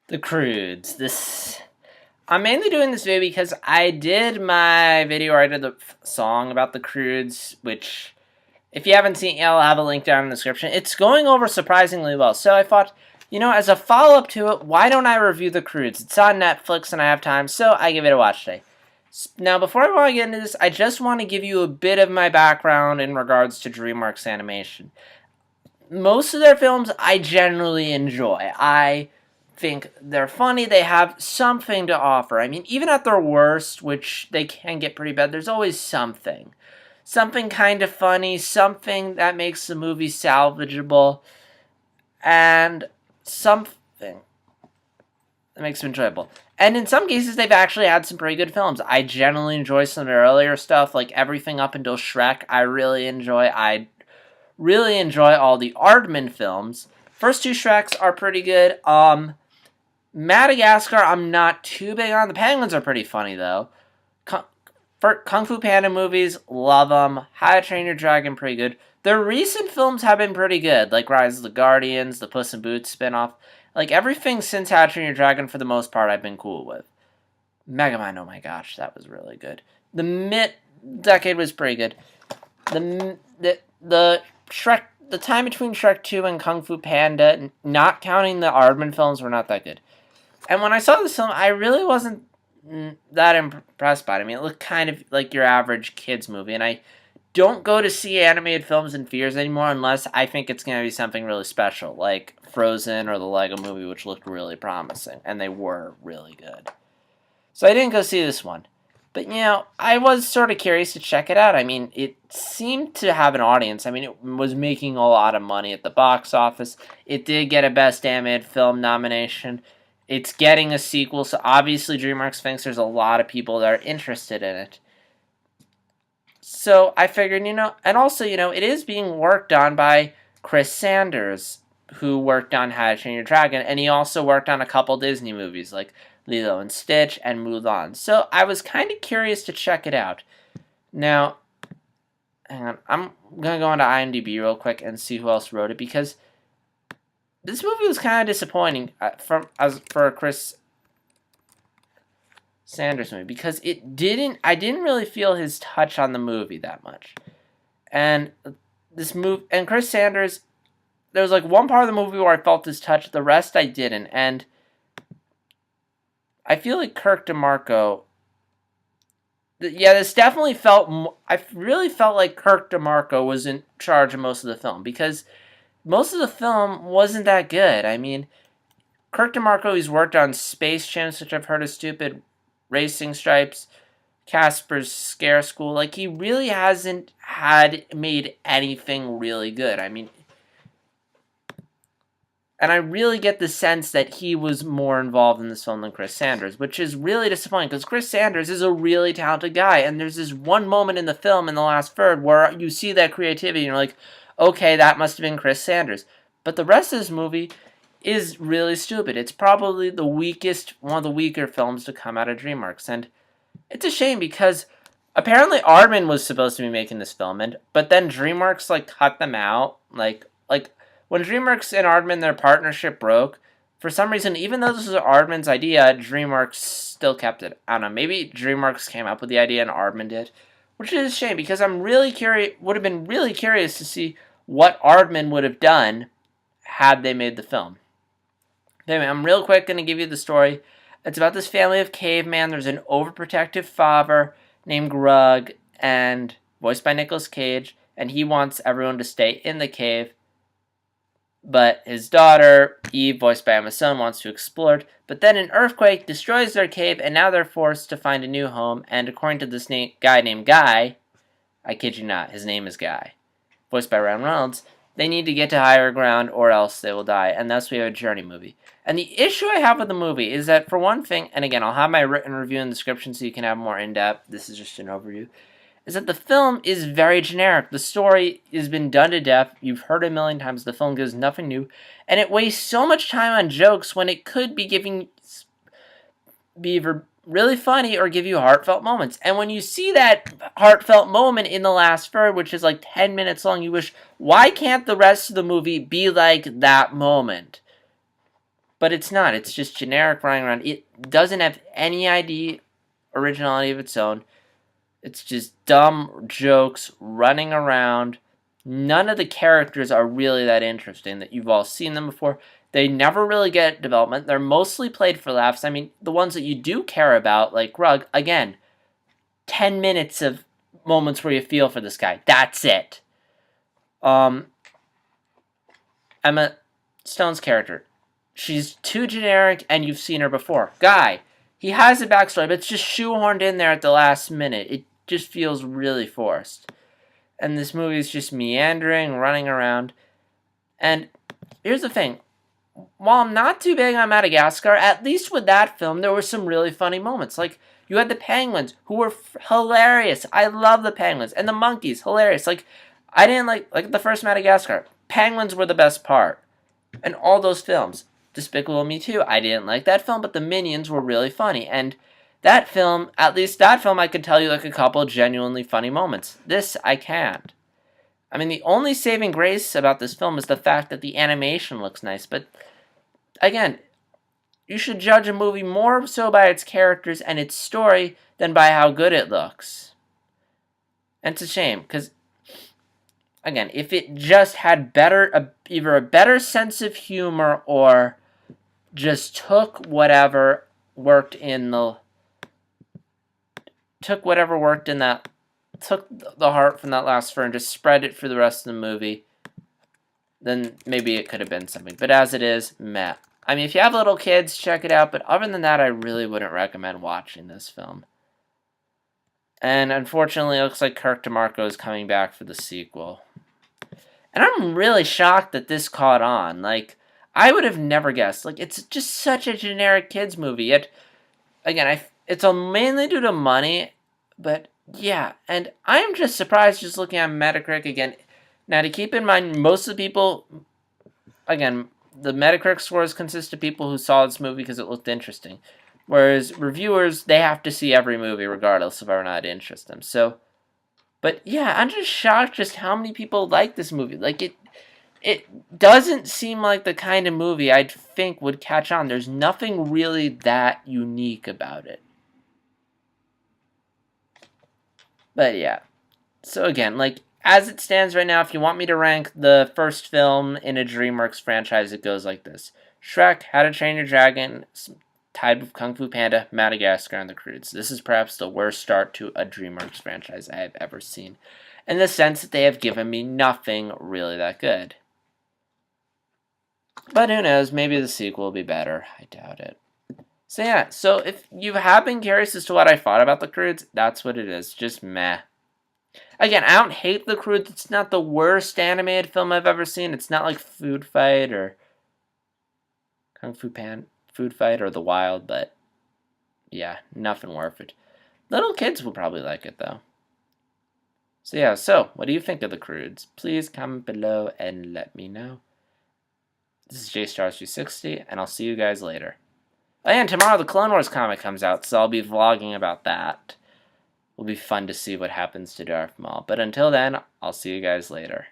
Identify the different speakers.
Speaker 1: The Croods. I'm mainly doing this video because I did my video where I did the song about the Croods, which, if you haven't seen it, I'll have a link down in the description. It's going over surprisingly well, so I thought, as a follow-up to it, why don't I review the Croods? It's on Netflix and I have time, so I give it a watch today. Now, before I want to get into this, I just want to give you a bit of my background in regards to DreamWorks Animation. Most of their films I generally enjoy. I think they're funny, they have something to offer. I mean, even at their worst, which they can get pretty bad, there's always something. Something kind of funny, something that makes the movie salvageable, and something that makes them enjoyable. And in some cases, they've actually had some pretty good films. I generally enjoy some of their earlier stuff, like everything up until Shrek, I really enjoy. I really enjoy all the Aardman films. First two Shreks are pretty good. Madagascar, I'm not too big on. The Penguins are pretty funny, though. Kung Fu Panda movies, love them. How to Train Your Dragon, pretty good. Their recent films have been pretty good, like Rise of the Guardians, the Puss in Boots spinoff. Like, everything since How to Train Your Dragon, for the most part, I've been cool with. Megamind, oh my gosh, that was really good. The mid-decade was pretty good. The Shrek, the time between Shrek 2 and Kung Fu Panda, not counting the Aardman films, were not that good. And when I saw this film, I really wasn't that impressed by it. I mean, it looked kind of like your average kids movie, and I don't go to see animated films in theaters anymore unless I think it's going to be something really special, like Frozen or the Lego movie, which looked really promising, and they were really good. So I didn't go see this one. But, I was sort of curious to check it out. I mean, it seemed to have an audience. I mean, it was making a lot of money at the box office. It did get a Best Animated Film nomination. It's getting a sequel, so obviously DreamWorks thinks there's a lot of people that are interested in it. So I figured, and also, it is being worked on by Chris Sanders, who worked on How to Train Your Dragon, and he also worked on a couple Disney movies, like Lilo and Stitch and Mulan. So I was kind of curious to check it out. Now, hang on, I'm going to go onto IMDb real quick and see who else wrote it, because this movie was kind of disappointing for a Chris Sanders movie, because I didn't really feel his touch on the movie that much. And Chris Sanders, there was like one part of the movie where I felt his touch, the rest I didn't. And I feel like Kirk DeMarco, this definitely I really felt like Kirk DeMarco was in charge of most of the film, because most of the film wasn't that good. I mean, Kirk DeMarco, he's worked on Space Chimps, which I've heard is stupid, Racing Stripes, Casper's Scare School. Like, he really hasn't made anything really good. I mean, and I really get the sense that he was more involved in this film than Chris Sanders, which is really disappointing, because Chris Sanders is a really talented guy, and there's this one moment in the film in the last third where you see that creativity, and you're like, okay, that must have been Chris Sanders. But the rest of this movie is really stupid. It's probably one of the weaker films to come out of DreamWorks, and it's a shame, because apparently Aardman was supposed to be making this film, but then DreamWorks cut them out. Like when DreamWorks and Aardman, their partnership broke, for some reason, even though this was Aardman's idea, DreamWorks still kept it. I don't know, maybe DreamWorks came up with the idea and Aardman did, which is a shame, because I'm really curious, would have been really curious to see what Aardman would have done had they made the film. Anyway, I'm real quick going to give you the story. It's about this family of cavemen. There's an overprotective father named Grug, and voiced by Nicolas Cage, and he wants everyone to stay in the cave. But his daughter, Eve, voiced by Emma Stone, wants to explore it. But then an earthquake destroys their cave, and now they're forced to find a new home. And according to this guy named Guy, I kid you not, his name is Guy, voiced by Ryan Reynolds, they need to get to higher ground or else they will die. And thus we have a journey movie. And the issue I have with the movie is that, for one thing, and again, I'll have my written review in the description so you can have more in-depth, this is just an overview, is that the film is very generic. The story has been done to death. You've heard it a million times. The film gives nothing new. And it wastes so much time on jokes when it could be either really funny or give you heartfelt moments. And when you see that heartfelt moment in the last third, which is like 10 minutes long, you wish, why can't the rest of the movie be like that moment? But it's not. It's just generic running around. It doesn't have any originality of its own. It's just dumb jokes running around. None of the characters are really that interesting that you've all seen them before. They never really get development. They're mostly played for laughs. I mean, the ones that you do care about, like Rug, again, 10 minutes of moments where you feel for this guy. That's it. Emma Stone's character. She's too generic, and you've seen her before. Guy, he has a backstory, but it's just shoehorned in there at the last minute. It just feels really forced. And this movie is just meandering, running around. And here's the thing. While I'm not too big on Madagascar, at least with that film, there were some really funny moments. Like, you had the penguins, who were hilarious. I love the penguins. And the monkeys, hilarious. Like, I didn't like the first Madagascar. Penguins were the best part. And all those films. Despicable Me 2, I didn't like that film, but the Minions were really funny. And that film, at least that film, I could tell you like a couple genuinely funny moments. This, I can't. I mean, the only saving grace about this film is the fact that the animation looks nice. But, again, you should judge a movie more so by its characters and its story than by how good it looks. And it's a shame, because, again, if it just had either a better sense of humor or just took whatever worked in the heart from that last fur and just spread it for the rest of the movie, then maybe it could have been something. But as it is, meh. I mean, if you have little kids, check it out. But other than that, I really wouldn't recommend watching this film. And unfortunately, it looks like Kirk DeMarco is coming back for the sequel. And I'm really shocked that this caught on. Like, I would have never guessed. Like, it's just such a generic kids movie. Yet, again, it's mainly due to money. But, yeah. And I'm just surprised just looking at Metacritic again. Now, to keep in mind, most of the people, again, the Metacritic scores consist of people who saw this movie because it looked interesting. Whereas reviewers, they have to see every movie regardless of whether or not it interests them. So, but yeah, I'm just shocked just how many people like this movie. Like, it doesn't seem like the kind of movie I'd think would catch on. There's nothing really that unique about it. But yeah. So again, like, as it stands right now, if you want me to rank the first film in a DreamWorks franchise, it goes like this. Shrek, How to Train Your Dragon, tied with Kung Fu Panda, Madagascar, and the Croods. This is perhaps the worst start to a DreamWorks franchise I have ever seen, in the sense that they have given me nothing really that good. But who knows, maybe the sequel will be better. I doubt it. So yeah, so if you have been curious as to what I thought about the Croods, that's what it is. Just meh. Again, I don't hate the Croods. It's not the worst animated film I've ever seen. It's not like Food Fight or Kung Fu Food Fight or The Wild, but yeah, nothing worth it. Little kids will probably like it, though. So yeah, so what do you think of the Croods? Please comment below and let me know. This is JStars360, and I'll see you guys later. Oh, and tomorrow the Clone Wars comic comes out, so I'll be vlogging about that. It'll be fun to see what happens to Darth Maul. But until then, I'll see you guys later.